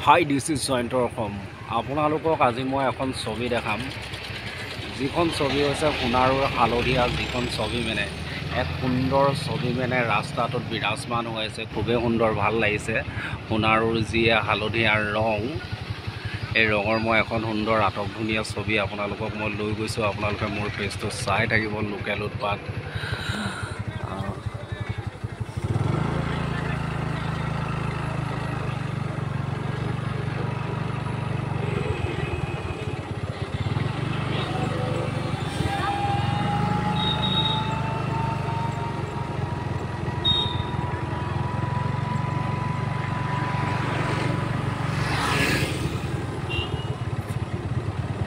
High this is Jayanta Assam. আপোনালোকক আজি মই এখন ছবি দেখাম, যিখন ছবি হৈছে সোণাৰুৰ হালধীয়া যিখন ছবি মানে এক সুন্দৰ ছবি মানে ৰাস্তাটোত বিৰাজমান হৈ আছে, খুবেই সুন্দৰ, ভাল লাগিছে। সোণাৰুৰ যি হালধীয়া ৰং, এই ৰঙৰ মই এখন সুন্দৰ আটক ধুনীয়া ছবি আপোনালোকক মই লৈ গৈছোঁ। আপোনালোকে মোৰ পেজটো চাই থাকিব, লোকেল উৎপাত।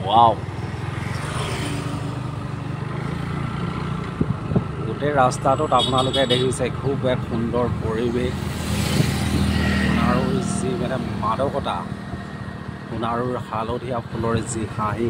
ৱাও, গোটেই ৰাস্তাটোত আপোনালোকে দেখিছে খুব এক সুন্দৰ পৰিৱেশ। সোণাৰুৰ যি মানে মাদকতা, সোণাৰুৰ হালধীয়া ফুলৰ যি হাঁহি,